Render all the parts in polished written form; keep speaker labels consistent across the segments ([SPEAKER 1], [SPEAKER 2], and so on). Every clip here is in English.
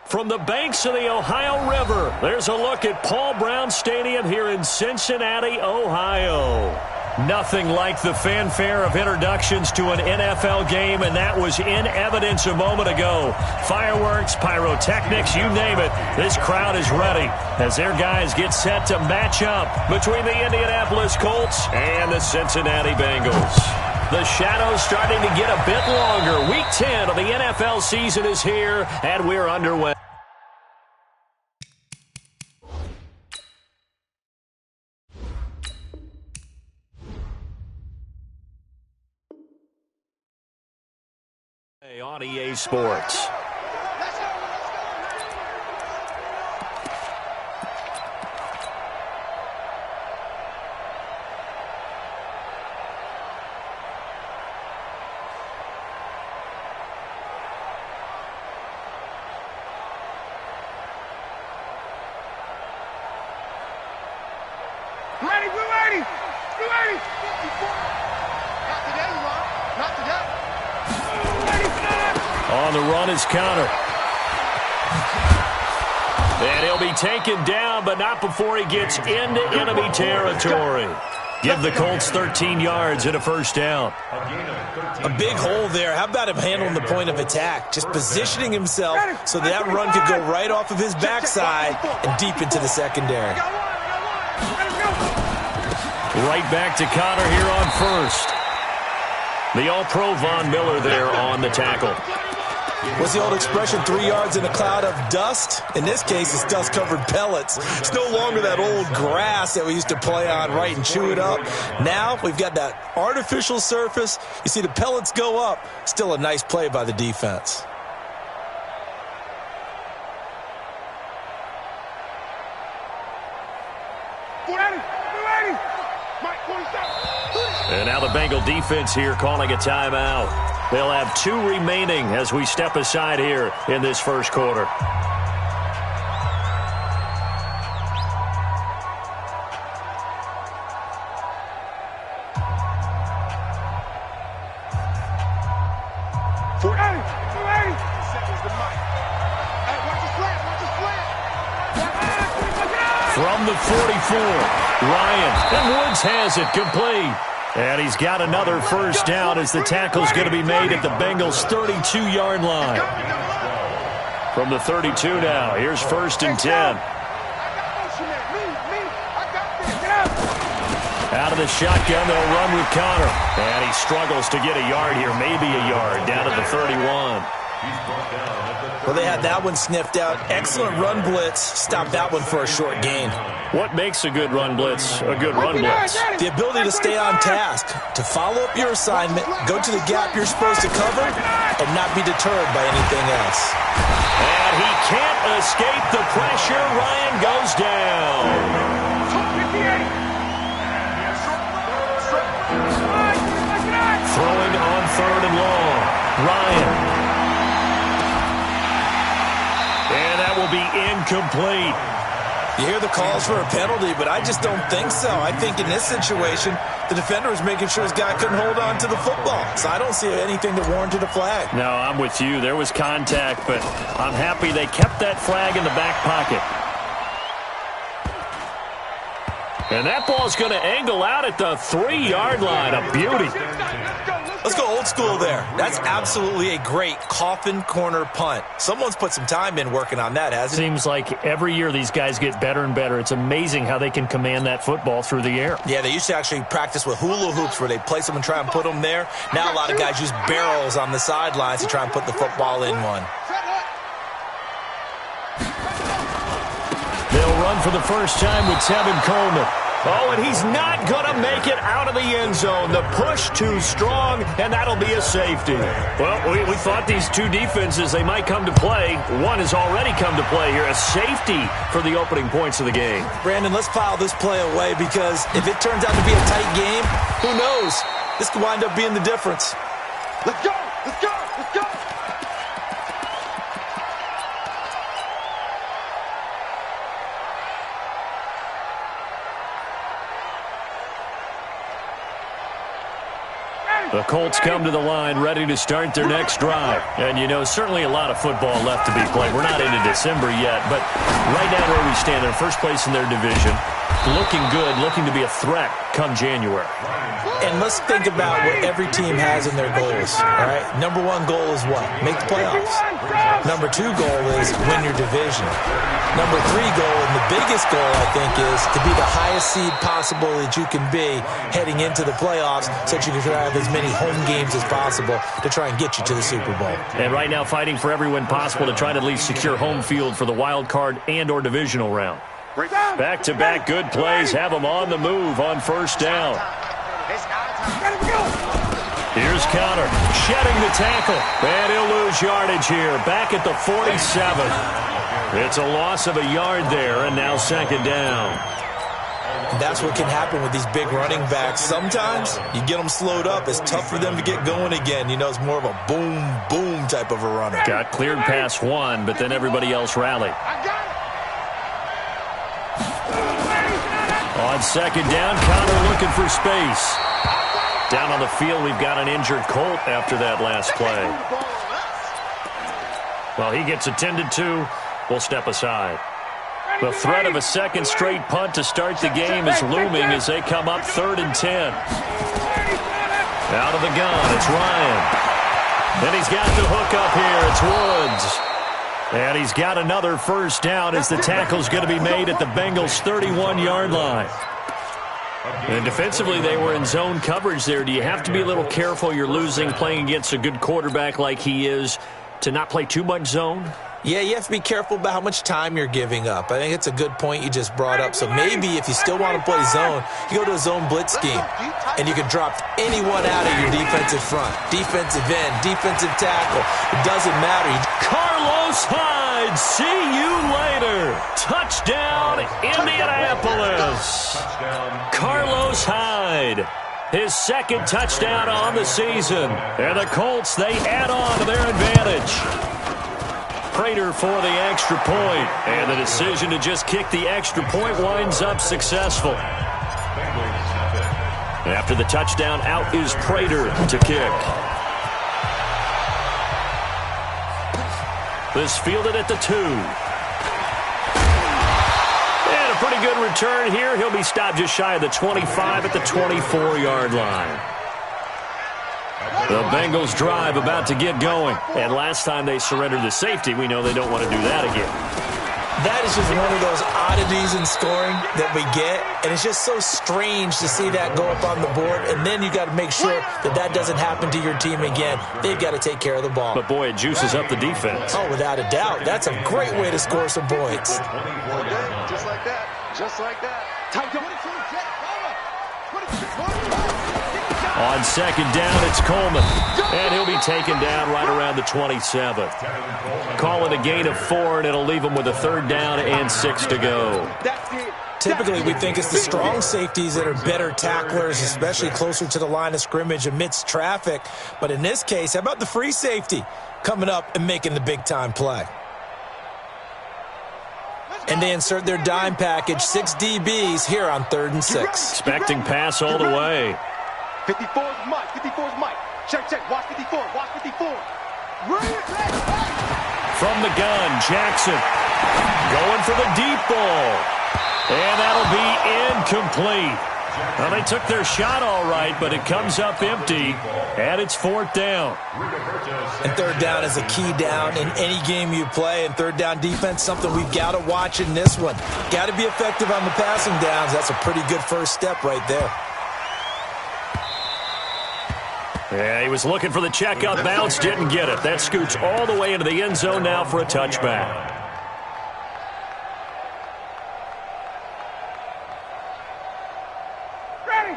[SPEAKER 1] From the banks of the Ohio River, there's a look at Paul Brown Stadium here in Cincinnati, Ohio. Nothing like the fanfare of introductions to an NFL game, and that was in evidence a moment ago. Fireworks, pyrotechnics, you name it. This crowd is ready as their guys get set to match up between the Indianapolis Colts and the Cincinnati Bengals. The shadow's starting to get a bit longer. Week 10 of the NFL season is here, and we're underway. On EA Sports.
[SPEAKER 2] Ready, we're ready! We're ready! Not today, Ron. Not today.
[SPEAKER 1] On the run is Connor. And he'll be taken down, but not before he gets into enemy territory. Give the Colts 13 yards and a first down.
[SPEAKER 3] A big hole there. How about him handling the point of attack? Just positioning himself so that run could go right off of his backside and deep into the secondary.
[SPEAKER 1] Right back to Connor here on first. The All-Pro Von Miller there on the tackle.
[SPEAKER 3] What's the old expression, 3 yards in a cloud of dust? In this case, it's dust-covered pellets. It's no longer that old grass that we used to play on, right, and chew it up. Now we've got that artificial surface. You see the pellets go up. Still a nice play by the defense.
[SPEAKER 1] And now the Bengal defense here calling a timeout. They'll have 2 remaining as we step aside here in this first quarter. From the 44, Ryan, and Woods has it complete. And he's got another first down as the tackle's going to be made at the Bengals' 32-yard line. From the 32 now, here's 1st and 10. Out of the shotgun, they'll run with Connor. And he struggles to get a yard here, maybe a yard, down to the 31.
[SPEAKER 3] Well, they had that one sniffed out. Excellent run blitz. Stopped that one for a short gain.
[SPEAKER 1] What makes a good run blitz a good run blitz?
[SPEAKER 3] The ability to stay on task, to follow up your assignment, go to the gap you're supposed to cover, and not be deterred by anything else.
[SPEAKER 1] And he can't escape the pressure. Ryan goes down. Throwing on 3rd and long. Ryan. And that will be incomplete.
[SPEAKER 3] You hear the calls for a penalty, but I just don't think so. I think in this situation, the defender was making sure his guy couldn't hold on to the football. So I don't see anything that warranted a flag.
[SPEAKER 1] No, I'm with you. There was contact, but I'm happy they kept that flag in the back pocket. And that ball's going to angle out at the 3-yard line. A beauty.
[SPEAKER 3] Let's go old school there. That's absolutely a great coffin corner punt. Someone's put some time in working on that, hasn't it?
[SPEAKER 1] Seems like every year these guys get better and better. It's amazing how they can command that football through the air.
[SPEAKER 3] Yeah, they used to actually practice with hula hoops where they place them and try and put them there. Now a lot of guys use barrels on the sidelines to try and put the football in one.
[SPEAKER 1] They'll run for the first time with Tevin Coleman. Oh, and he's not going to make it out of the end zone. The push too strong, and that'll be a safety. Well, we thought these two defenses, they might come to play. One has already come to play here. A safety for the opening points of the game.
[SPEAKER 3] Brandon, let's file this play away because if it turns out to be a tight game, who knows? This could wind up being the difference.
[SPEAKER 2] Let's go! Let's go! Let's go!
[SPEAKER 1] The Colts come to the line ready to start their next drive. And, you know, certainly a lot of football left to be played. We're not into December yet, but right now where we stand, they're first place in their division, looking good, looking to be a threat come January.
[SPEAKER 3] And let's think about what every team has in their goals, all right? Number one goal is what? Make the playoffs. Number two goal is win your division. Number three goal, and the biggest goal, I think, is to be the highest seed possible that you can be heading into the playoffs so that you can have as many home games as possible to try and get you to the Super Bowl.
[SPEAKER 1] And right now fighting for every win possible to try to at least secure home field for the wild card and or divisional round. Back-to-back good plays have them on the move on first down. Here's Connor, shedding the tackle, and he'll lose yardage here, back at the 47. It's a loss of a yard there, and now second down.
[SPEAKER 3] And that's what can happen with these big running backs. Sometimes you get them slowed up. It's tough for them to get going again. You know, it's more of a boom, boom type of a runner.
[SPEAKER 1] Got cleared past one, but then everybody else rallied. On second down, Connor looking for space. Down on the field, we've got an injured Colt after that last play. Well, he gets attended to. We'll step aside. The threat of a second straight punt to start the game is looming as they come up 3rd and 10. Out of the gun, it's Ryan. Then he's got the hook up here. It's Woods. And he's got another first down as the tackle's going to be made at the Bengals' 31-yard line. And defensively, they were in zone coverage there. Do you have to be a little careful? You're losing, playing against a good quarterback like he is, to not play too much zone?
[SPEAKER 3] Yeah, you have to be careful about how much time you're giving up. I think it's a good point you just brought up. So maybe if you still want to play zone, you go to a zone blitz scheme, and you can drop anyone out of your defensive front. Defensive end, defensive tackle. It doesn't matter.
[SPEAKER 1] Carlos Hyde, see you later. Touchdown, Indianapolis. Carlos Hyde, his second touchdown on the season. And the Colts, they add on to their advantage. Prater for the extra point, and the decision to just kick the extra point winds up successful. After the touchdown, out is Prater to kick. This fielded at the 2. And a pretty good return here. He'll be stopped just shy of the 25 at the 24-yard line. The Bengals drive about to get going. And last time they surrendered the safety, we know they don't want to do that again.
[SPEAKER 3] That is just one of those oddities in scoring that we get. And it's just so strange to see that go up on the board. And then you got to make sure that that doesn't happen to your team again. They've got to take care of the ball.
[SPEAKER 1] But, boy, it juices up the defense.
[SPEAKER 3] Oh, without a doubt. That's a great way to score some points.
[SPEAKER 2] Just like that. Just like that.
[SPEAKER 1] On second down, it's Coleman. And he'll be taken down right around the 27. Call it a gain of 4, and it'll leave him with a 3rd down and 6 to go.
[SPEAKER 3] Typically, we think it's the strong safeties that are better tacklers, especially closer to the line of scrimmage amidst traffic. But in this case, how about the free safety coming up and making the big-time play? And they insert their dime package, 6 DBs here on 3rd and 6.
[SPEAKER 1] Expecting pass all the way.
[SPEAKER 2] 54 is Mike. 54 is Mike. Check, check. Watch 54. Watch 54.
[SPEAKER 1] From the gun, Jackson going for the deep ball. And that'll be incomplete. Well, they took their shot all right, but it comes up empty, and it's 4th down.
[SPEAKER 3] And 3rd down is a key down in any game you play, and 3rd down defense, something we've got to watch in this one. Got to be effective on the passing downs. That's a pretty good first step right there.
[SPEAKER 1] Yeah, he was looking for the check-up bounce, didn't get it. That scoots all the way into the end zone now for a touchback.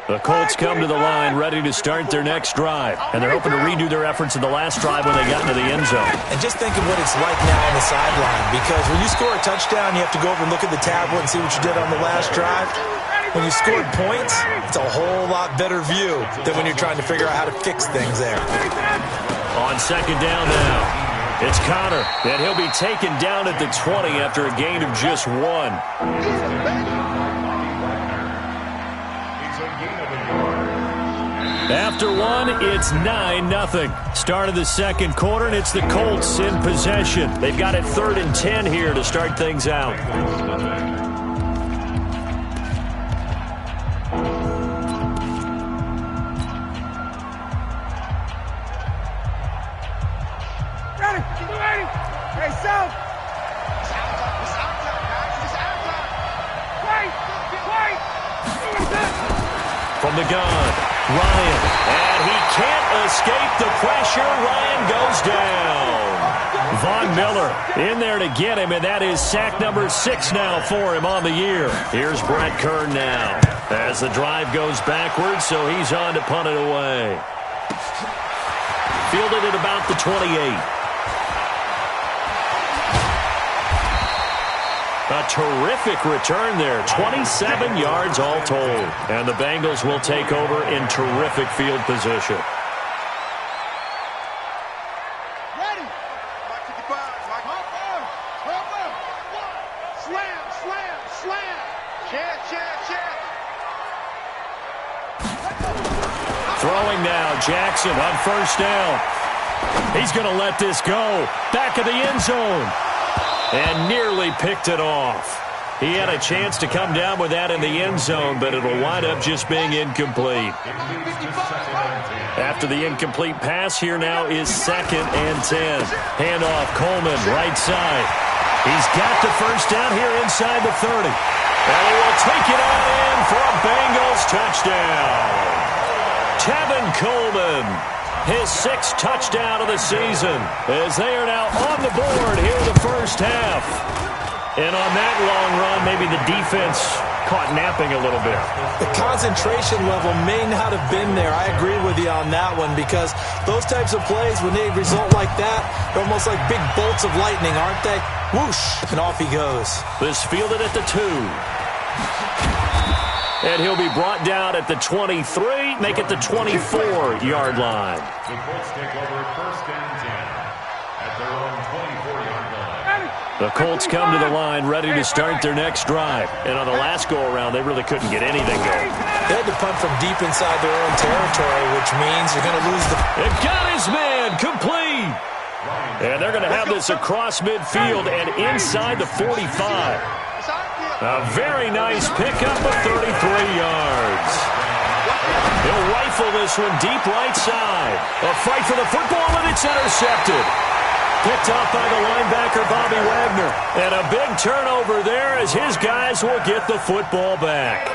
[SPEAKER 1] The Colts come to the line ready to start their next drive. And they're hoping to redo their efforts in the last drive when they got into the end zone.
[SPEAKER 3] And just think of what it's like now on the sideline. Because when you score a touchdown, you have to go over and look at the tablet and see what you did on the last drive. When you scored points, it's a whole lot better view than when you're trying to figure out how to fix things there.
[SPEAKER 1] On second down now, it's Connor. And he'll be taken down at the 20 after a gain of just 1. After one, it's 9-0. Start of the second quarter, and it's the Colts in possession. They've got it 3rd and 10 here to start things out.
[SPEAKER 2] Ready. Hey, South.
[SPEAKER 1] From the gun, Ryan, and he can't escape the pressure. Ryan goes down. Von Miller in there to get him, and that is sack number 6 now for him on the year. Here's Brett Kern now as the drive goes backwards, so he's on to punt it away. Fielded at about the 28. A terrific return there, 27 yards all told. And the Bengals will take over in terrific field position.
[SPEAKER 2] Ready. Mike 55. Mike. Hop up. Slam. Check.
[SPEAKER 1] Throwing now, Jackson on first down. He's going to let this go. Back of the end zone. And nearly picked it off. He had a chance to come down with that in the end zone, but it'll wind up just being incomplete. After the incomplete pass, here now is 2nd and 10. Handoff, Coleman, right side. He's got the first down here inside the 30. And he will take it on in for a Bengals touchdown. Tevin Coleman, his 6th touchdown of the season, as they are now on the board here in the first half. And on that long run, maybe the defense caught napping a little bit.
[SPEAKER 3] The concentration level may not have been there. I agree with you on that one, because those types of plays, when they result like that, they're almost like big bolts of lightning, aren't they? Whoosh, and off he goes.
[SPEAKER 1] This fielded at the 2. And he'll be brought down at the 23, make it the 24-yard line.
[SPEAKER 4] The Colts take over 1st and 10 at their own 24-yard line.
[SPEAKER 1] The Colts come to the line ready to start their next drive. And on the last go-around, they really couldn't get anything going.
[SPEAKER 3] They had to punt from deep inside their own territory, which means you're going to lose the...
[SPEAKER 1] It got his man complete. And they're going to have this across midfield and inside the 45. A very nice pickup of 33 yards. He'll rifle this one deep right side. A fight for the football, and it's intercepted. Picked off by the linebacker, Bobby Wagner. And a big turnover there as his guys will get the football back.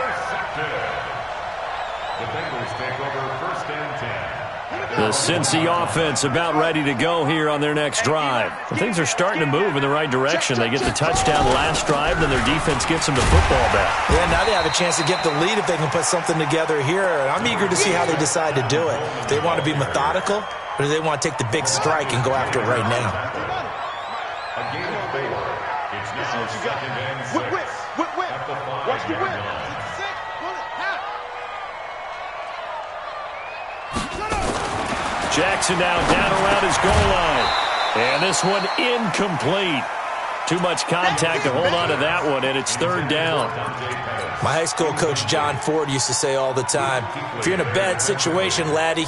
[SPEAKER 4] The Bengals take over 1st and 10.
[SPEAKER 1] The Cincy offense about ready to go here on their next drive. Well, things are starting to move in the right direction. They get the touchdown last drive, then their defense gets them the football back.
[SPEAKER 3] Yeah, now they have a chance to get the lead if they can put something together here. And I'm eager to see how they decide to do it. If they want to be methodical, or do they want to take the big strike and go after it right now?
[SPEAKER 4] A game of 4. It's now 2nd and 6.
[SPEAKER 2] Whip.
[SPEAKER 4] At the 5-yard
[SPEAKER 2] Watch the whip.
[SPEAKER 4] line.
[SPEAKER 1] Jackson now down around his goal line. And this one incomplete. Too much contact to hold on to that one, and it's 3rd down.
[SPEAKER 3] My high school coach, John Ford, used to say all the time, if you're in a bad situation, laddie,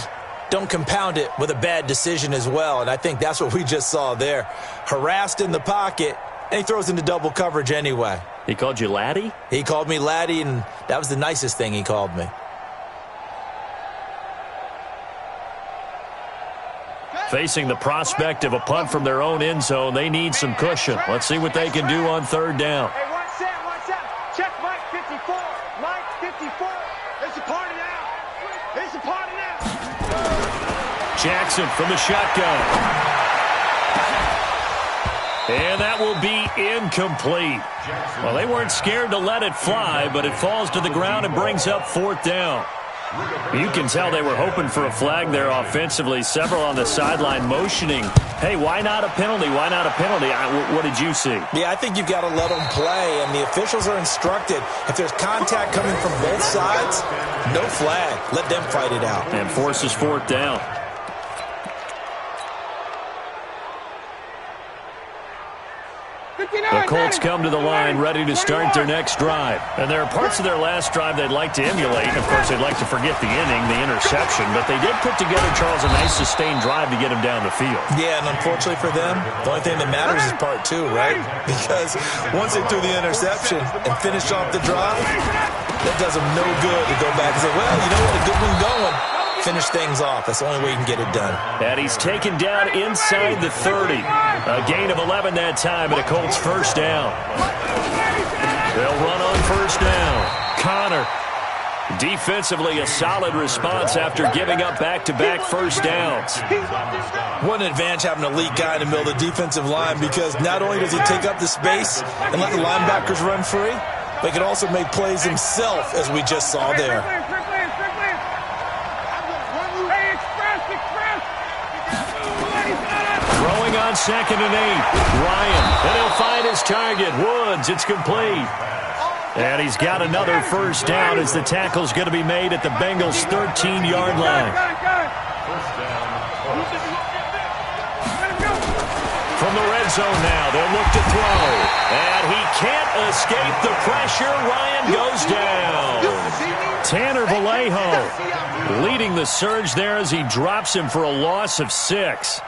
[SPEAKER 3] don't compound it with a bad decision as well. And I think that's what we just saw there. Harassed in the pocket, and he throws into double coverage anyway.
[SPEAKER 1] He called you laddie?
[SPEAKER 3] He called me laddie, and that was the nicest thing he called me.
[SPEAKER 1] Facing the prospect of a punt from their own end zone, they need some cushion. Let's see what they can do on 3rd down.
[SPEAKER 2] Hey, one set. Check Mike 54. Mike 54. It's a party now.
[SPEAKER 1] Jackson from the shotgun. And that will be incomplete. Well, they weren't scared to let it fly, but it falls to the ground and brings up 4th down. You can tell they were hoping for a flag there offensively. Several on the sideline motioning, hey, why not a penalty? Why not a penalty? What did you see?
[SPEAKER 3] Yeah, I think you've got to let them play, and the officials are instructed. If there's contact coming from both sides, no flag. Let them fight it out.
[SPEAKER 1] And forces 4th down.
[SPEAKER 2] The
[SPEAKER 1] Colts come to the line ready to start their next drive. And there are parts of their last drive they'd like to emulate. Of course, they'd like to forget the inning, the interception, but they did put together, Charles, a nice sustained drive to get him down the field.
[SPEAKER 3] Yeah, and unfortunately for them, the only thing that matters is part two, right? Because once they threw the interception and finished off the drive, that does them no good to go back and say, well, you know what, a good one going. Finish things off. That's the only way you can get it done.
[SPEAKER 1] And he's taken down inside the 30. A gain of 11 that time, and a Colts first down. They'll run on first down. Connor. Defensively, a solid response after giving up back-to-back first downs.
[SPEAKER 3] What an advantage having an elite guy in the middle of the defensive line, because not only does he take up the space and let the linebackers run free, but he can also make plays himself, as we just saw there.
[SPEAKER 1] Throwing on 2nd and 8. Ryan, and he'll find his target. Woods, it's complete. And he's got another first down as the tackle's going to be made at the Bengals' 13-yard line. From the red zone now, they'll look to throw. And he can't escape the pressure. Ryan goes down. Tanner Vallejo leading the surge there as he drops him for a loss of 6.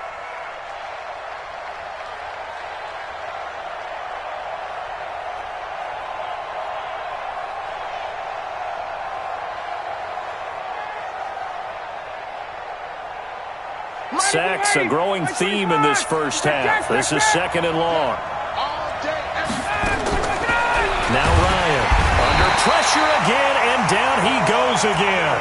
[SPEAKER 1] Sacks, a growing theme in this first half. This is 2nd and long. Now Ryan, under pressure again, and down he goes again.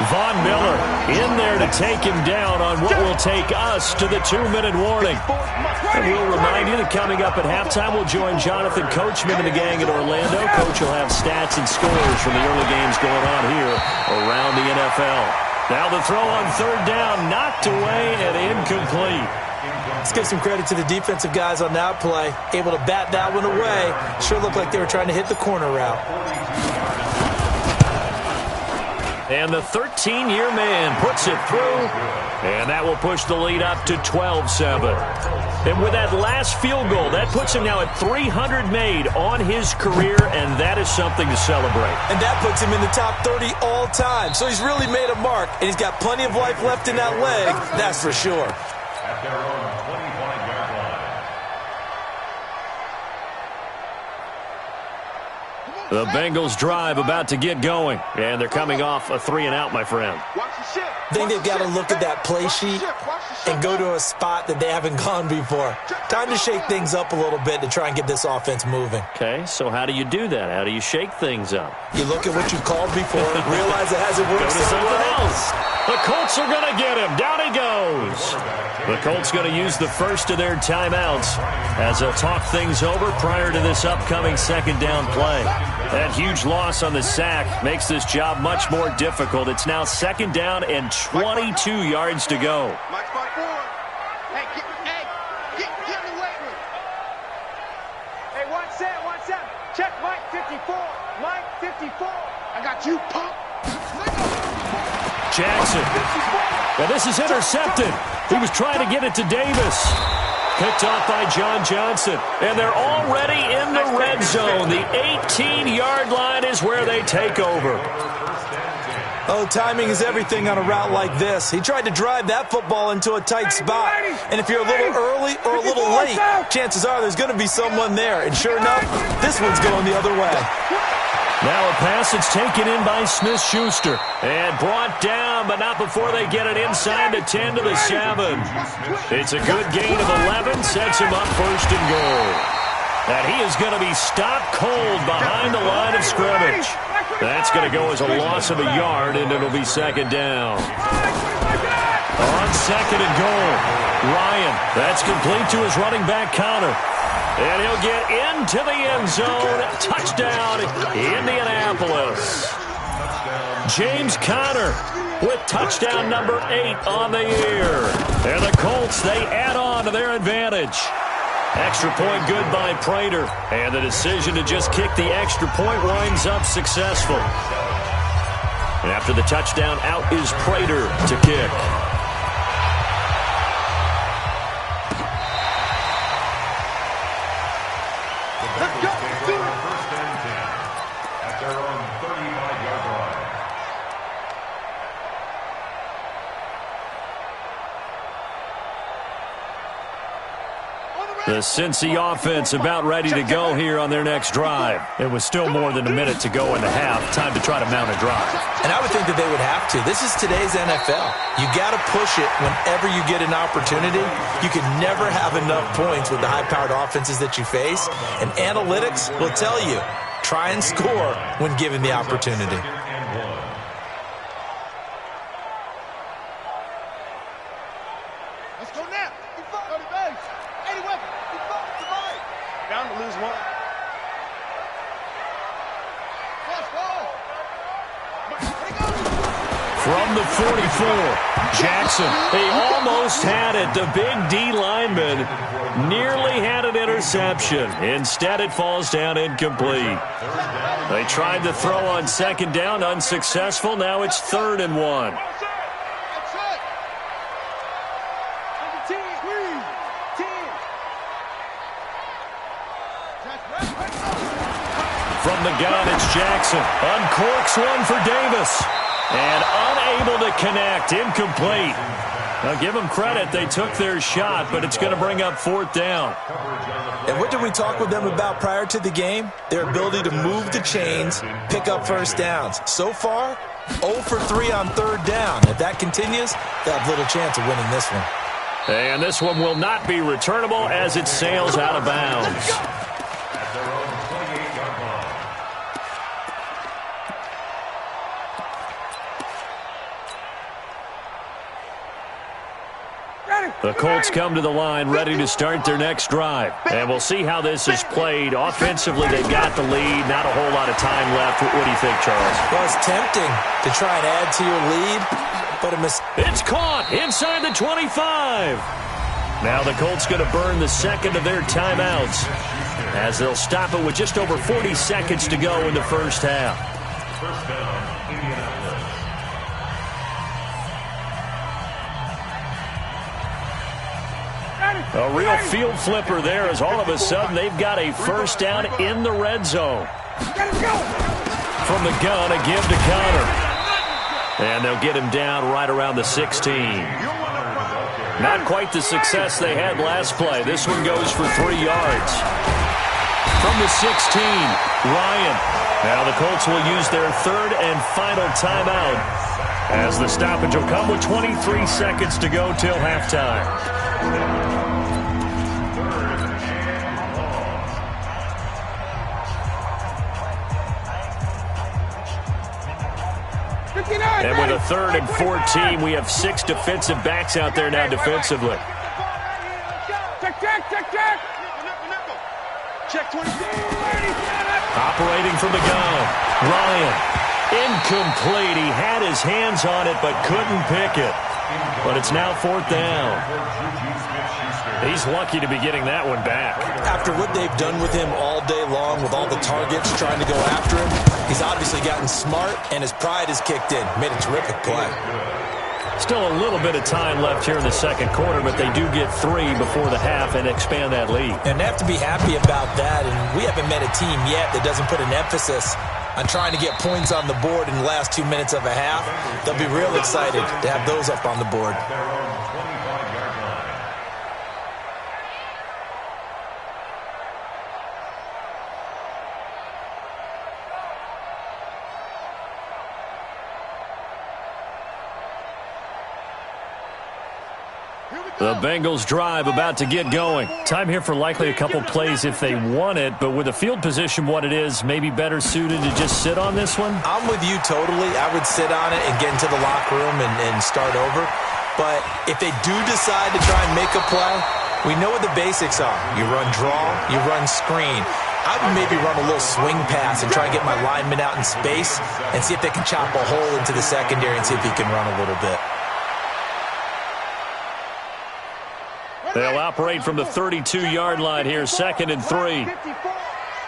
[SPEAKER 1] Von Miller in there to take him down on what will take us to the 2-minute warning. And we'll remind you that coming up at halftime, we'll join Jonathan Coachman and the gang at Orlando. Coach will have stats and scores from the early games going on here around the NFL. Now the throw on 3rd down, knocked away and incomplete.
[SPEAKER 3] Let's give some credit to the defensive guys on that play. Able to bat that one away. Sure looked like they were trying to hit the corner route.
[SPEAKER 1] And the 13-year man puts it through, and that will push the lead up to 12-7. And with that last field goal, that puts him now at 300 made on his career, and that is something to celebrate.
[SPEAKER 3] And that puts him in the top 30 all time. So he's really made a mark, and he's got plenty of life left in that leg, that's for sure.
[SPEAKER 4] At their own 25-yard line.
[SPEAKER 1] The Bengals drive about to get going, and they're coming off a 3-and-out, my friend.
[SPEAKER 3] I think they've got to look at that play sheet and go to a spot that they haven't gone before. Time to shake things up a little bit to try and get this offense moving.
[SPEAKER 1] Okay, so how do you do that? How do you shake things up?
[SPEAKER 3] You look at what you've called before, realize it hasn't worked
[SPEAKER 1] Go to
[SPEAKER 3] so
[SPEAKER 1] something
[SPEAKER 3] well.
[SPEAKER 1] else. The Colts are going to get him. Down he goes. The Colts going to use the first of their timeouts as they'll talk things over prior to this upcoming 2nd down play. That huge loss on the sack makes this job much more difficult. It's now 2nd down and 22 yards to go.
[SPEAKER 2] Mike, hey, get in the weight room. Hey, 1 set. Check Mike 54. Mike 54. I got you, pump.
[SPEAKER 1] Jackson. Now this is intercepted. He was trying to get it to Davis. Picked off by John Johnson. And they're already in the red zone. The 18-yard line is where they take over.
[SPEAKER 3] Oh, timing is everything on a route like this. He tried to drive that football into a tight spot. And if you're a little early or a little late, chances are there's going to be someone there. And sure enough, this one's going the other way.
[SPEAKER 1] Now a pass that's taken in by Smith-Schuster. And brought down, but not before they get it inside the 10 to the 7. It's a good gain of 11. Sets him up 1st and goal. And he is going to be stopped cold behind the line of scrimmage. That's going to go as a loss of a yard, and it'll be 2nd down. On 2nd and goal, Ryan. That's complete to his running back, Connor. And he'll get into the end zone. Touchdown, Indianapolis. James Conner with touchdown number 8 on the year. And the Colts, they add on to their advantage. Extra point good by Prater. And the decision to just kick the extra point winds up successful. And after the touchdown, out is Prater to kick. The Cincy offense about ready to go here on their next drive. It was still more than a minute to go in the half. Time to try to mount a drive.
[SPEAKER 3] And I would think that they would have to. This is today's NFL. You got to push it whenever you get an opportunity. You can never have enough points with the high-powered offenses that you face. And analytics will tell you, try and score when given the opportunity.
[SPEAKER 2] Let's go now. Down to lose one.
[SPEAKER 1] From the 44, Jackson. He almost had it. The big D lineman nearly had an interception. Instead, it falls down incomplete. They tried to throw on second down, unsuccessful. Now it's 3rd and 1. From the gun, it's Jackson. Uncorks one for Davis. And unable to connect. Incomplete. Now, give them credit. They took their shot, but it's going to bring up 4th down.
[SPEAKER 3] And what did we talk with them about prior to the game? Their ability to move the chains, pick up first downs. So far, 0 for 3 on 3rd down. If that continues, they'll have little chance of winning this one.
[SPEAKER 1] And this one will not be returnable as it sails out of bounds. The Colts come to the line ready to start their next drive. And we'll see how this is played. Offensively, they've got the lead. Not a whole lot of time left. What do you think, Charles?
[SPEAKER 3] Well, it's tempting to try and add to your lead, but
[SPEAKER 1] it's caught inside the 25. Now the Colts going to burn the second of their timeouts as they'll stop it with just over 40 seconds to go in the first half.
[SPEAKER 4] First down, Indianapolis.
[SPEAKER 1] A real field flipper there as all of a sudden they've got a first down in the red zone. From the gun, a give to Connor. And they'll get him down right around the 16. Not quite the success they had last play. This one goes for 3 yards. From the 16, Ryan. Now the Colts will use their 3rd and final timeout as the stoppage will come with 23 seconds to go till halftime. And with a 3rd and 14, we have 6 defensive backs out there now defensively.
[SPEAKER 2] Check 20.
[SPEAKER 1] Operating from the gun, Ryan. Incomplete. He had his hands on it but couldn't pick it. But it's now 4th down. He's lucky to be getting that one back.
[SPEAKER 3] After what they've done with him all day long, with all the targets trying to go after him, he's obviously gotten smart, and his pride has kicked in. Made a terrific play.
[SPEAKER 1] Still a little bit of time left here in the second quarter, but they do get 3 before the half and expand that lead.
[SPEAKER 3] And they have to be happy about that, and we haven't met a team yet that doesn't put an emphasis on trying to get points on the board in the last 2 minutes of a half. They'll be real excited to have those up on the board.
[SPEAKER 1] The Bengals drive about to get going. Time here for likely a couple plays if they want it, but with the field position what it is, maybe better suited to just sit on this one?
[SPEAKER 3] I'm with you totally. I would sit on it and get into the locker room and start over. But if they do decide to try and make a play, we know what the basics are. You run draw, you run screen. I would maybe run a little swing pass and try and get my lineman out in space and see if they can chop a hole into the secondary and see if he can run a little bit.
[SPEAKER 1] They'll operate from the 32-yard line here, 2nd and 3.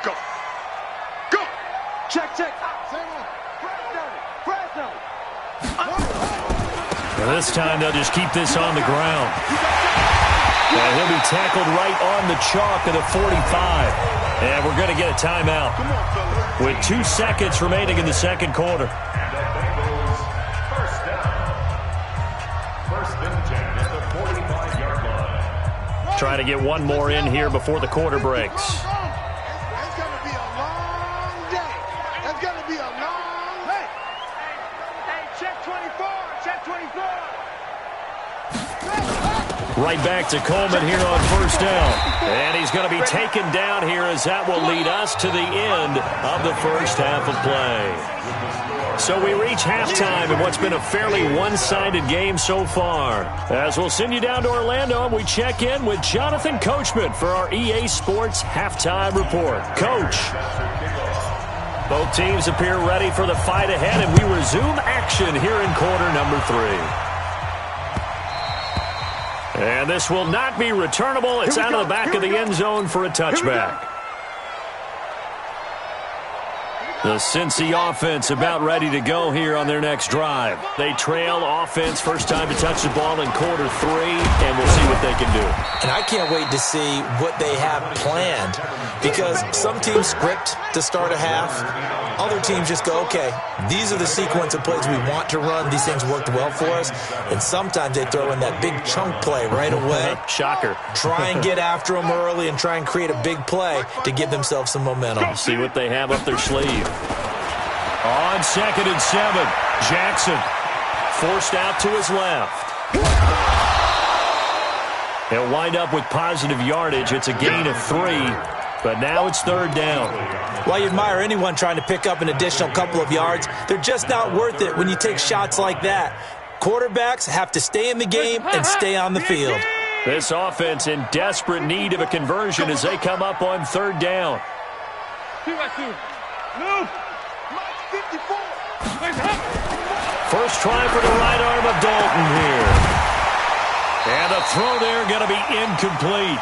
[SPEAKER 2] Go. Go. Check.
[SPEAKER 1] And this time they'll just keep this on the ground. And he'll be tackled right on the chalk of the 45. And we're going to get a timeout with 2 seconds remaining in the second quarter.
[SPEAKER 4] First and 10 at the 45-yard line.
[SPEAKER 1] Trying to get one more in here before the quarter breaks.
[SPEAKER 2] It's going to be a long day. It's going to be a long day. Hey, check 24. Check 24.
[SPEAKER 1] Right back to Coleman here on first down. And he's going to be taken down here as that will lead us to the end of the first half of play. So we reach halftime in what's been a fairly one-sided game so far. As we'll send you down to Orlando and we check in with Jonathan Coachman for our EA Sports Halftime Report. Coach. Both teams appear ready for the fight ahead, and we resume action here in quarter number 3. And this will not be returnable. It's out of the back of the end zone for a touchback. The Cincy offense about ready to go here on their next drive. They trail offense, first time to touch the ball in quarter 3, and we'll see what they can do.
[SPEAKER 3] And I can't wait to see what they have planned, because some teams script to start a half. Other teams just go, okay, these are the sequence of plays we want to run. These things worked well for us. And sometimes they throw in that big chunk play right away.
[SPEAKER 1] Shocker.
[SPEAKER 3] Try and get after them early and try and create a big play to give themselves some momentum.
[SPEAKER 1] See what they have up their sleeve. On 2nd and 7, Jackson forced out to his left. He'll wind up with positive yardage. It's a gain of 3, but now it's 3rd down.
[SPEAKER 3] While you admire anyone trying to pick up an additional couple of yards, they're just not worth it when you take shots like that. Quarterbacks have to stay in the game and stay on the field.
[SPEAKER 1] This offense in desperate need of a conversion as they come up on 3rd down. First try for the right arm of Dalton here. And the throw there going to be incomplete.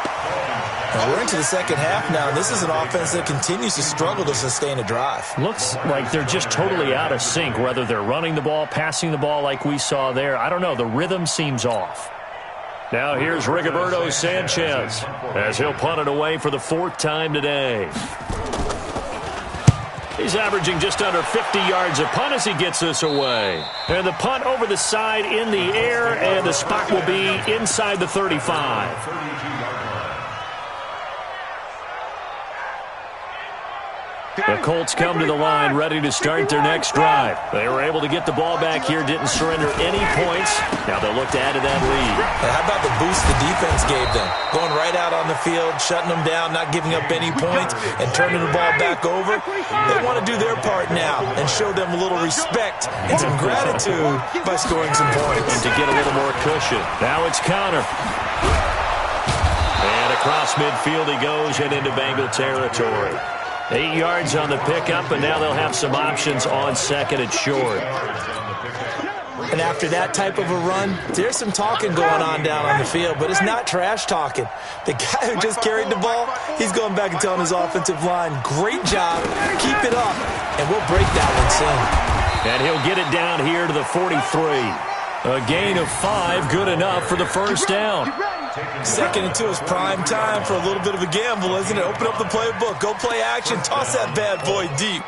[SPEAKER 3] And we're into the second half now. This is an offense that continues to struggle to sustain a drive.
[SPEAKER 1] Looks like they're just totally out of sync, whether they're running the ball, passing the ball like we saw there. I don't know. The rhythm seems off. Now here's Rigoberto Sanchez as he'll punt it away for the 4th time today. He's averaging just under 50 yards a punt as he gets this away. And the punt over the side in the air, and the spot will be inside the 35. The Colts come to the line ready to start their next drive. They were able to get the ball back here, didn't surrender any points. Now they'll look to add to that lead.
[SPEAKER 3] Hey, how about the boost the defense gave them? Going right out on the field, shutting them down, not giving up any points, and turning the ball back over. They want to do their part now and show them a little respect and some gratitude by scoring some points.
[SPEAKER 1] And to get a little more cushion. Now it's Connor. And across midfield he goes and into Bengal territory. 8 yards on the pickup, and now they'll have some options on 2nd and short.
[SPEAKER 3] And after that type of a run, there's some talking going on down on the field, but it's not trash talking. The guy who just carried the ball, he's going back and telling his offensive line, great job, keep it up, and we'll break that one soon.
[SPEAKER 1] And he'll get it down here to the 43. A gain of 5, good enough for the first down.
[SPEAKER 3] 2nd and 2 is prime time for a little bit of a gamble, isn't it? Open up the playbook, go play action, toss that bad boy deep.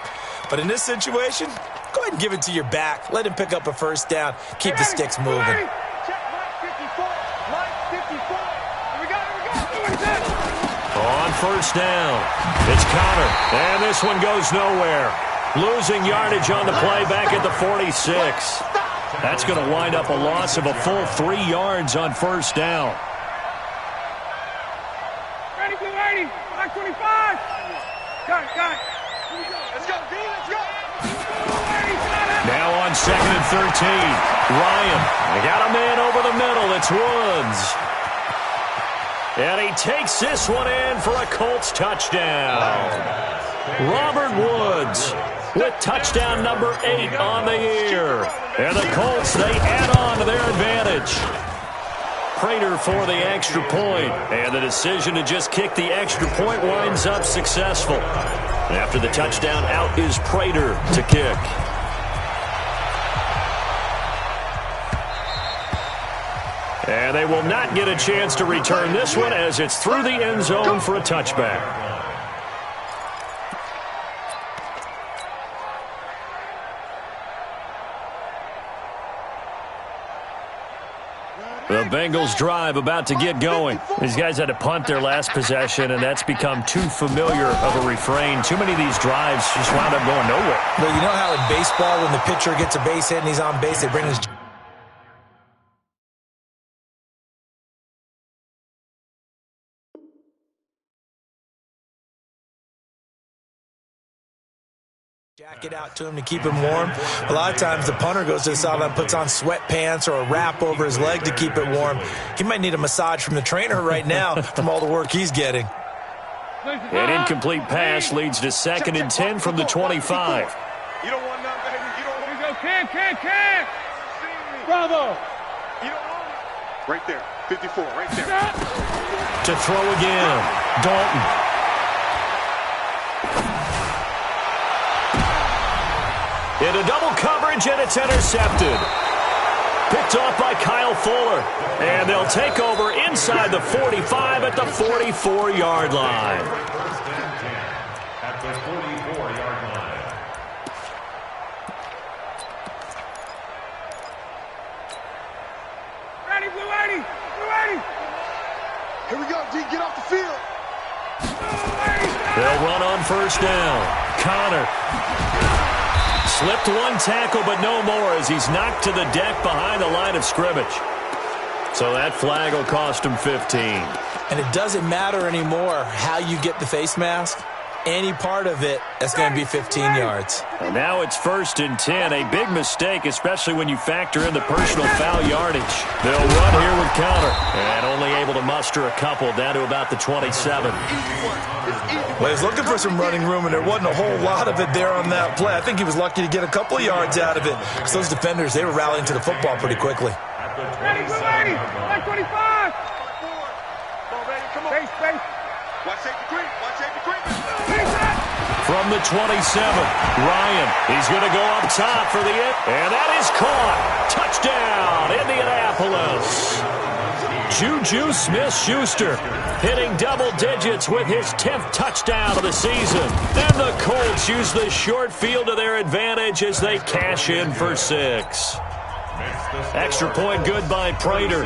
[SPEAKER 3] But in this situation, go ahead and give it to your back. Let him pick up a first down. Keep the sticks moving.
[SPEAKER 1] On first down, it's Connor, and this one goes nowhere. Losing yardage on the play back at the 46. That's going to wind up a loss of a full 3 yards on first down.
[SPEAKER 2] Back 25. Got it. Let's go, D. Let's go.
[SPEAKER 1] Now on 2nd and 13. Ryan. They got a man over the middle. It's Woods. And he takes this one in for a Colts touchdown. Robert Woods with touchdown number 8 on the year. And the Colts, they add on to their advantage. Prater for the extra point, and the decision to just kick the extra point winds up successful. After the touchdown, out is Prater to kick. And they will not get a chance to return this one as it's through the end zone for a touchback. The Bengals drive about to get going. These guys had to punt their last possession, and that's become too familiar of a refrain. Too many of these drives just wound up going nowhere.
[SPEAKER 3] But you know how in baseball, when the pitcher gets a base hit and he's on base, they bring his jacket out to him to keep him warm. A lot of times the punter goes to the sideline, puts on sweatpants or a wrap over his leg to keep it warm. He might need a massage from the trainer right now from all the work he's getting.
[SPEAKER 1] An incomplete pass leads to 2nd and 10 from the 25.
[SPEAKER 2] You don't want none, baby. You don't want none. Can. Bravo. You don't want it. Right there. 54, right there.
[SPEAKER 1] To throw again. Dalton. Into double coverage, and it's intercepted. Picked off by Kyle Fuller. And they'll take over inside the 45 at the 44-yard line.
[SPEAKER 4] First and 10 at the 44-yard line.
[SPEAKER 2] Ready, Blue 80. Blue 80. Here we go, D. Get off the field.
[SPEAKER 1] They'll run on first down. Connor. Slipped one tackle, but no more as he's knocked to the deck behind the line of scrimmage. So that flag will cost him 15.
[SPEAKER 3] And it doesn't matter anymore how you get the face mask. Any part of it, that's going to be 15 yards.
[SPEAKER 1] And now it's 1st and 10. A big mistake, especially when you factor in the personal foul yardage. They'll run here with counter. And only able to muster a couple down to about the 27.
[SPEAKER 3] Well, he was looking for some running room, and there wasn't a whole lot of it there on that play. I think he was lucky to get a couple of yards out of it. Because those defenders, they were rallying to the football pretty quickly.
[SPEAKER 2] Ready, Blue 80. 125. Come on. Space. Watch safety green. Watch safety green.
[SPEAKER 1] From the 27, Ryan. He's going to go up top for the end. And that is caught. Touchdown, Indianapolis. Juju Smith-Schuster hitting double digits with his 10th touchdown of the season. And the Colts use the short field to their advantage as they cash in for 6. Extra point good by Prater.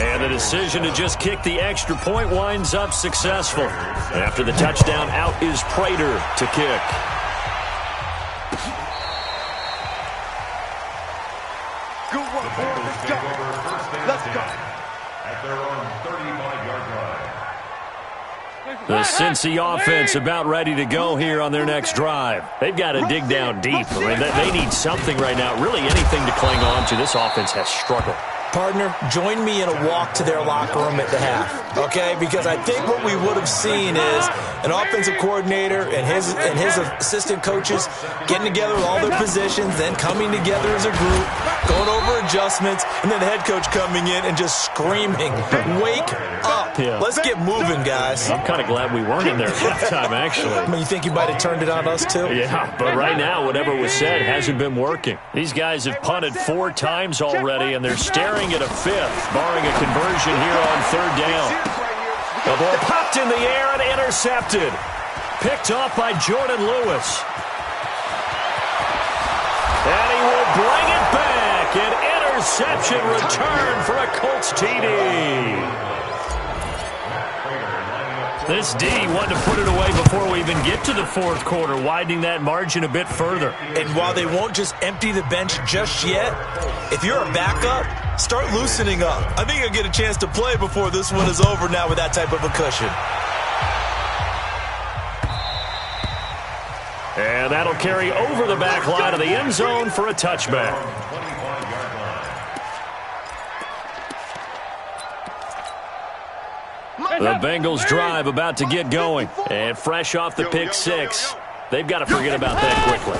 [SPEAKER 1] And the decision to just kick the extra point winds up successful. After the touchdown, out is Prater to kick.
[SPEAKER 2] Good work, boy. Let's go. Let's go.
[SPEAKER 4] At their own 35-yard line.
[SPEAKER 1] The Cincy offense about ready to go here on their next drive. They've got to dig down deep. I mean, they need something right now, really anything to cling on to. This offense has struggled.
[SPEAKER 3] Partner, join me in a walk to their locker room at the half, okay? Because I think what we would have seen is an offensive coordinator and his assistant coaches getting together with all their positions, then coming together as a group, going over adjustments, and then the head coach coming in and just screaming, "Wake up!
[SPEAKER 1] Yeah.
[SPEAKER 3] Let's get moving, guys."
[SPEAKER 1] I'm kind of glad we weren't in there at halftime, actually.
[SPEAKER 3] I mean, you think you might have turned it on us, too?
[SPEAKER 1] Yeah, but right now, whatever was said hasn't been working. These guys have punted 4 times already, and they're staring at a 5th, barring a conversion here on 3rd down. The ball popped in the air and intercepted. Picked off by Jordan Lewis. And he will bring it back. An interception return for a Colts TD. This D wanted to put it away before we even get to the 4th quarter, widening that margin a bit further.
[SPEAKER 3] And while they won't just empty the bench just yet, if you're a backup, start loosening up. I think you'll get a chance to play before this one is over now with that type of a cushion.
[SPEAKER 1] And that'll carry over the back line of the end zone for a touchback. The Bengals drive about to get going. And fresh off the pick 6, they've got to forget about that quickly.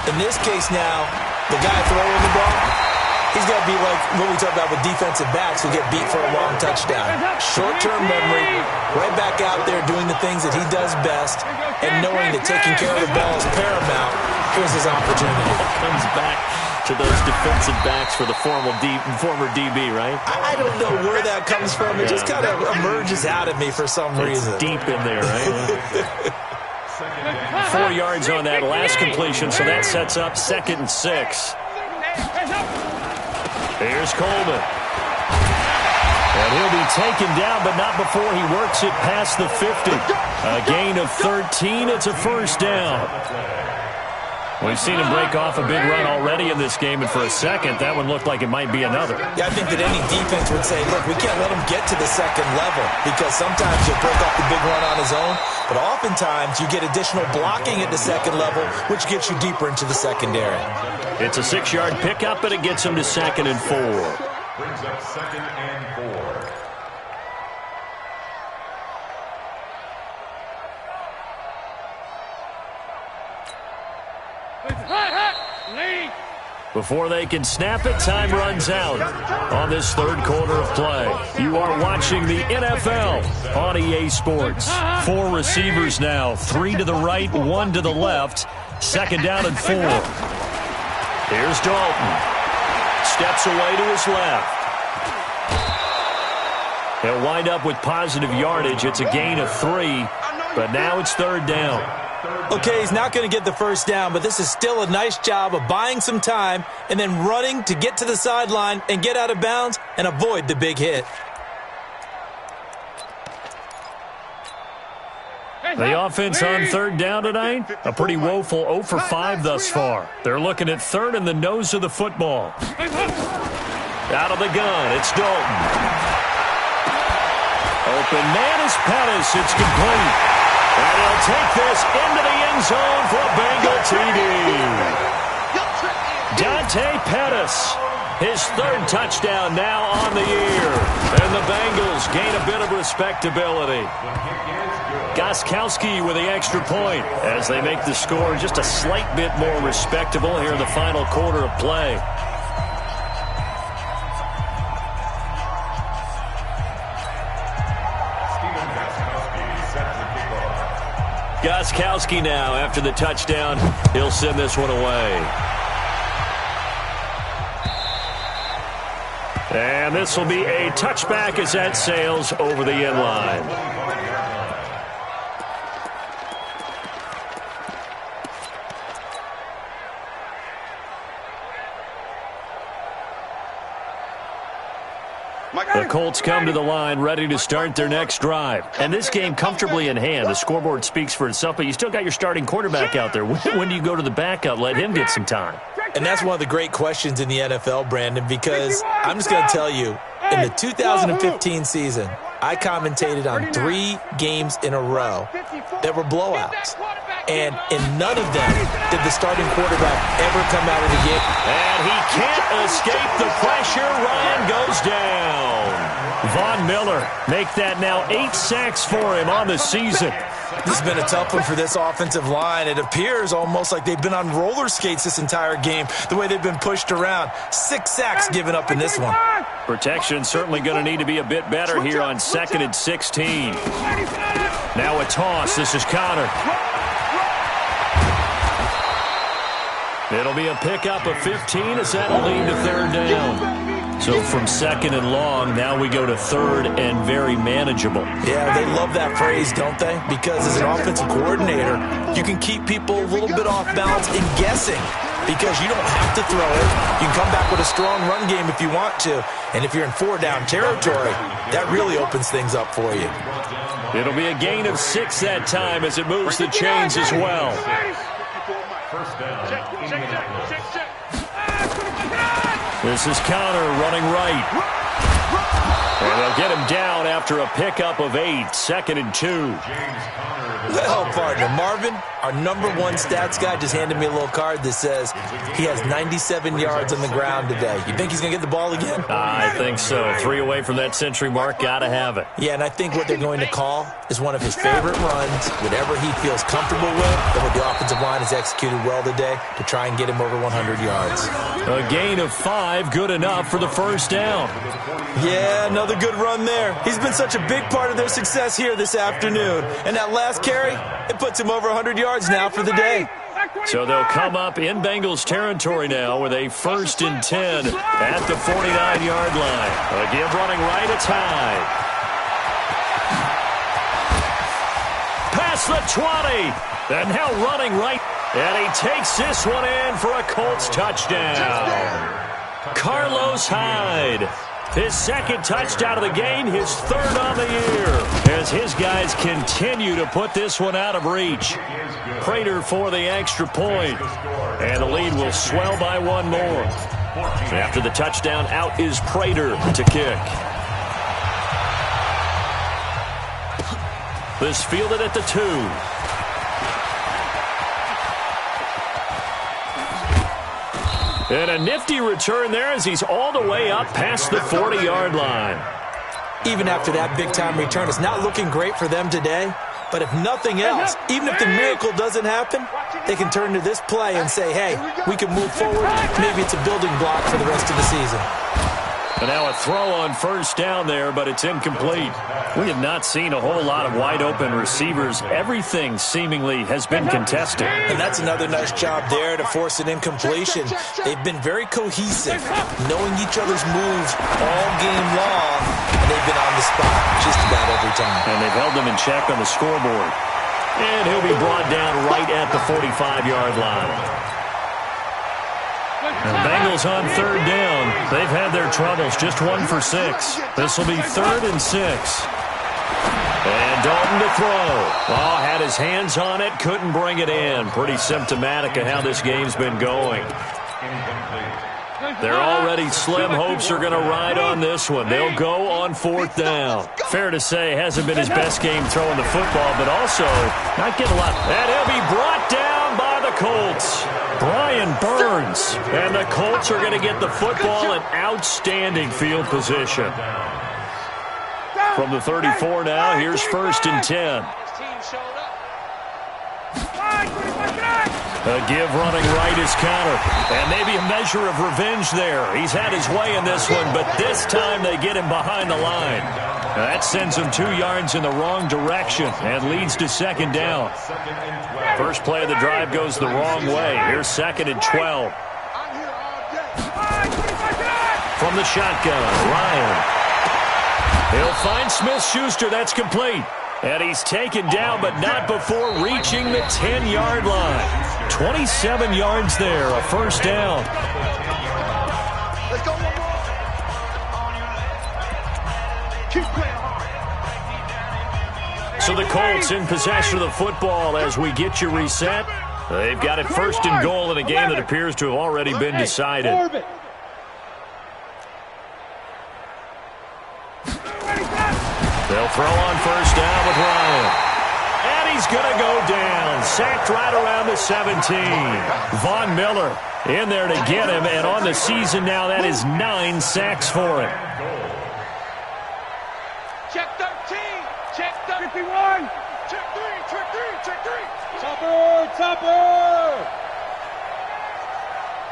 [SPEAKER 3] In this case now, the guy throwing the ball, he's got to be like what we talk about with defensive backs who get beat for a long touchdown. Short-term memory, right back out there doing the things that he does best, and knowing that taking care of the ball is paramount. Here's his opportunity.
[SPEAKER 1] Comes back to those defensive backs for the former DB, right?
[SPEAKER 3] I don't know where that comes from. It just kind of emerges out of me for some reason.
[SPEAKER 1] It's deep in there, right? 4 yards on that last completion, so that sets up 2nd and 6. Here's Coleman. And he'll be taken down, but not before he works it past the 50. A gain of 13. It's a first down. We've seen him break off a big run already in this game, and for a second, that one looked like it might be another.
[SPEAKER 3] Yeah, I think that any defense would say, look, we can't let him get to the second level because sometimes he'll break off the big run on his own, but oftentimes you get additional blocking at the second level, which gets you deeper into the secondary.
[SPEAKER 1] It's a 6-yard pickup, and it gets him to 2nd and 4.
[SPEAKER 4] Brings up 2nd and 4.
[SPEAKER 1] Before they can snap it, time runs out on this third quarter of play. You are watching the NFL on EA Sports. 4 receivers now, 3 to the right, 1 to the left. 2nd down and 4. Here's Dalton. Steps away to his left. He'll wind up with positive yardage. It's a gain of 3, but now it's 3rd down.
[SPEAKER 3] Okay, he's not going to get the first down, but this is still a nice job of buying some time and then running to get to the sideline and get out of bounds and avoid the big hit.
[SPEAKER 1] The offense on 3rd down tonight, a pretty woeful 0 for 5 thus far. They're looking at 3rd in the nose of the football. Out of the gun, it's Dalton. Open man is Pettis. It's complete. And he'll take this into the end zone for a Bengal TD. Dante Pettis, his 3rd touchdown now on the year. And the Bengals gain a bit of respectability. Gostkowski with the extra point as they make the score just a slight bit more respectable here in the final quarter of play. Gostkowski now after the touchdown. He'll send this one away. And this will be a touchback as that sails over the end line. The Colts come to the line ready to start their next drive. And this game comfortably in hand. The scoreboard speaks for itself, but you still got your starting quarterback out there. When do you go to the backup? Let him get some time.
[SPEAKER 3] And that's one of the great questions in the NFL, Brandon, because I'm just going to tell you, in the 2015 season, I commentated on 3 games in a row that were blowouts. And in none of them did the starting quarterback ever come out of the game.
[SPEAKER 1] And he can't escape the pressure. Ryan goes down. Von Miller make that now 8 sacks for him on the season.
[SPEAKER 3] This has been a tough one for this offensive line. It appears almost like they've been on roller skates this entire game, the way they've been pushed around. 6 sacks given up in this one.
[SPEAKER 1] Protection certainly going to need to be a bit better here on 2nd and 16. Now a toss. This is Connor. It'll be a pickup of 15 as that'll lead to 3rd down. So from 2nd and long, now we go to 3rd and very manageable.
[SPEAKER 3] Yeah, they love that phrase, don't they? Because as an offensive coordinator, you can keep people a little bit off balance and guessing because you don't have to throw it. You can come back with a strong run game if you want to. And if you're in 4-down territory, that really opens things up for you.
[SPEAKER 1] It'll be a gain of 6 that time as it moves the chains as well.
[SPEAKER 4] First down.
[SPEAKER 1] This is Connor running right. And they'll get him down after a pickup of 8. 2nd and 2.
[SPEAKER 3] Well, partner, Marvin, our #1 stats guy, just handed me a little card that says he has 97 yards on the ground today. You think he's going to get the ball again?
[SPEAKER 1] I think so. 3 away from that century mark. Got to have it.
[SPEAKER 3] Yeah, and I think what they're going to call is one of his favorite runs, whatever he feels comfortable with, and what the offensive line has executed well today to try and get him over 100 yards.
[SPEAKER 1] A gain of 5, good enough for the first down.
[SPEAKER 3] Yeah, another good run there. He's been such a big part of their success here this afternoon. And that last carry, it puts him over 100 yards now for the day.
[SPEAKER 1] So they'll come up in Bengals territory now with a 1st and 10 at the 49-yard line. Again, running right, it's high. Past the 20. And now running right. And he takes this one in for a Colts touchdown. Carlos Hyde. His second touchdown of the game, his third on the year, as his guys continue to put this one out of reach. Prater for the extra point, and the lead will swell by one more. After the touchdown, out is Prater to kick. This fielded at the 2. And a nifty return there as he's all the way up past the 40-yard line.
[SPEAKER 3] Even after that big-time return, it's not looking great for them today. But if nothing else, even if the miracle doesn't happen, they can turn to this play and say, hey, we can move forward. Maybe it's a building block for the rest of the season.
[SPEAKER 1] And now a throw on first down there, but it's incomplete. We have not seen a whole lot of wide-open receivers. Everything seemingly has been contested.
[SPEAKER 3] And that's another nice job there to force an incompletion. They've been very cohesive, knowing each other's moves all game long, and they've been on the spot just about every time.
[SPEAKER 1] And they've held them in check on the scoreboard. And he'll be brought down right at the 45-yard line. And Bengals on third down. They've had their troubles, just 1 for 6. This will be 3rd and 6. And Dalton to throw. Oh, had his hands on it, couldn't bring it in. Pretty symptomatic of how this game's been going. Their already slim hopes are going to ride on this one. They'll go on 4th down. Fair to say, hasn't been his best game throwing the football, but also not getting a lot. And he'll be brought down by the Colts. Brian Burns. And the Colts are going to get the football in outstanding field position. From the 34 now, here's 1st and 10. A give running right is counter. And maybe a measure of revenge there. He's had his way in this one, but this time they get him behind the line. That sends him 2 yards in the wrong direction and leads to 2nd down. First play of the drive goes the wrong way. Here's 2nd and 12. From the shotgun, Ryan. He'll find Smith-Schuster. That's complete. And he's taken down, but not before reaching the 10-yard line. 27 yards there, a 1st down.
[SPEAKER 2] Let's go. Keep playing hard.
[SPEAKER 1] So the Colts in possession of the football as we get you reset. They've got it 1st and goal in a game that appears to have already been decided. They'll throw on 1st down with Ryan. And he's going to go down. Sacked right around the 17. Von Miller in there to get him. And on the season now, that is 9 sacks for him.
[SPEAKER 2] Check 13. Check 51. Check 3. Check 3. Check 3. Topper.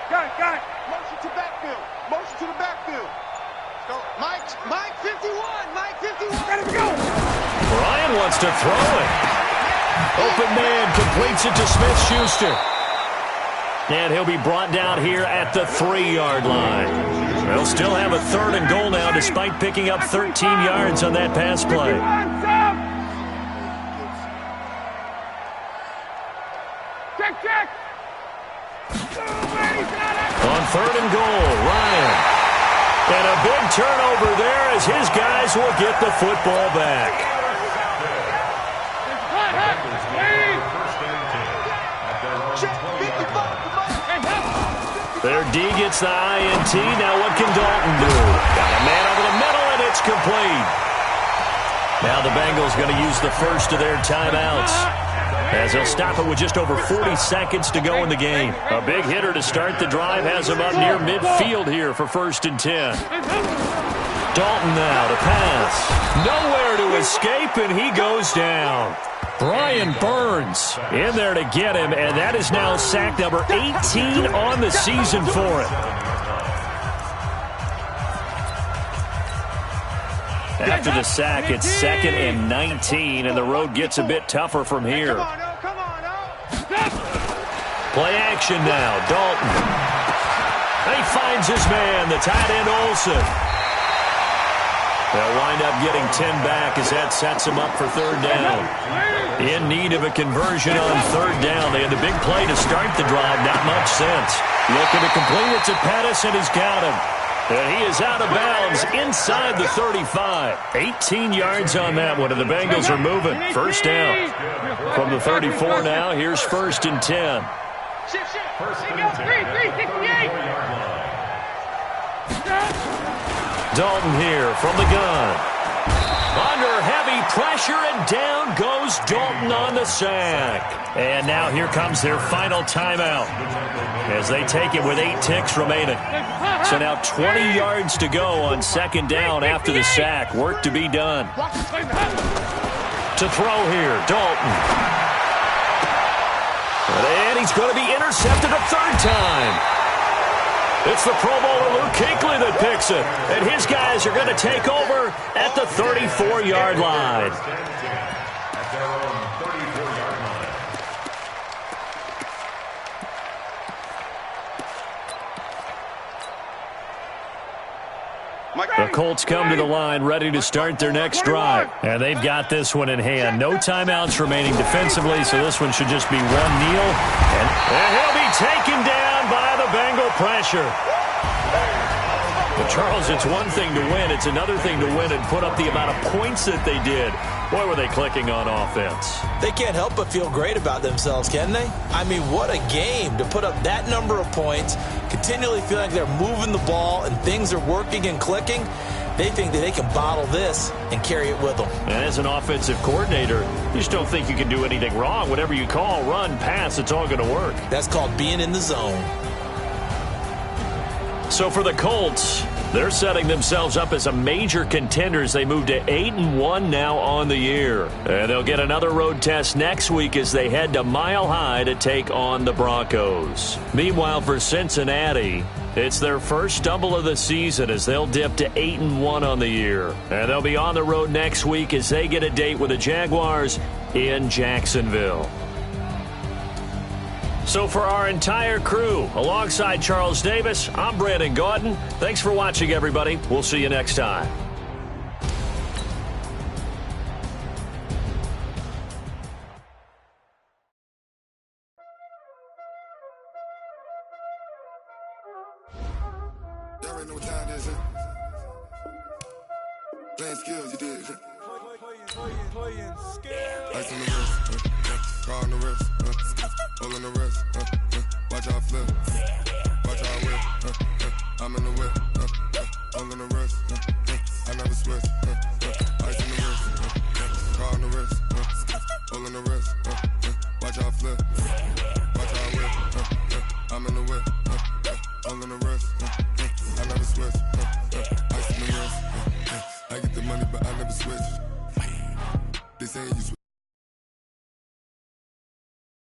[SPEAKER 2] Got it. Motion to backfield. Motion to the backfield. Go. Mike 51. Mike 51. Ready to go.
[SPEAKER 1] Ryan wants to throw it. Open man completes it to Smith-Schuster. And he'll be brought down here at the 3-yard line. They'll still have a 3rd and goal now despite picking up 13 yards on that pass play.
[SPEAKER 2] Check.
[SPEAKER 1] On 3rd and goal, Ryan. And a big turnover there as his guys will get the football back. Their D gets the INT. Now what can Dalton do? Got a man over the middle, and it's complete. Now the Bengals going to use the first of their timeouts, as they'll stop it with just over 40 seconds to go in the game. A big hitter to start the drive has him up near midfield here for 1st and 10. Dalton now to pass. Nowhere to escape, and he goes down. Brian Burns in there to get him, and that is now sack number 18 on the season for him. After the sack, it's 2nd and 19, and the road gets a bit tougher from here. Play action now, Dalton. He finds his man, the tight end Olsen. They'll wind up getting 10 back as that sets them up for 3rd down. In need of a conversion on 3rd down. They had the big play to start the drive, not much sense. Looking to complete it to Pettis, and he's got him. And he is out of bounds inside the 35. 18 yards on that one, and the Bengals are moving. First down. From the 34 now, here's 1st and 10.
[SPEAKER 4] First and 10.
[SPEAKER 1] Dalton here from the gun. Under heavy pressure, and down goes Dalton on the sack. And now here comes their final timeout as they take it with 8 ticks remaining. So now 20 yards to go on 2nd down after the sack. Work to be done. To throw here, Dalton. And he's going to be intercepted a 3rd time. It's the Pro Bowler Luke Kuechly that picks it. And his guys are going to take over at the 34-yard line.
[SPEAKER 4] At their own 34-yard line.
[SPEAKER 1] The Colts come to the line ready to start their next drive. And they've got this one in hand. No timeouts remaining defensively, so this one should just be one kneel. And he'll be taken down by the Bengal pressure. But Charles, it's one thing to win. It's another thing to win and put up the amount of points that they did. Boy, were they clicking on offense.
[SPEAKER 3] They can't help but feel great about themselves, can they? I mean, what a game to put up that number of points, continually feeling like they're moving the ball and things are working and clicking. They think that they can bottle this and carry it with them.
[SPEAKER 1] And as an offensive coordinator, you just don't think you can do anything wrong. Whatever you call, run, pass, it's all going to work.
[SPEAKER 3] That's called being in the zone.
[SPEAKER 1] So for the Colts, they're setting themselves up as a major contender as they move to 8-1 now on the year. And they'll get another road test next week as they head to Mile High to take on the Broncos. Meanwhile, for Cincinnati, it's their first stumble of the season as they'll dip to 8-1 on the year. And they'll be on the road next week as they get a date with the Jaguars in Jacksonville. So for our entire crew, alongside Charles Davis, I'm Brandon Gaudin. Thanks for watching, everybody. We'll see you next time.
[SPEAKER 5] Y'all already know what time it is, playing skills, you did, playing skills. Ice on the wrist, car on the wrist, hole in the wrist, watch out flip, watch out whip, I'm in the whip, hole in the wrist, I never switch, ice on the wrist, car on the wrist, hole in the wrist.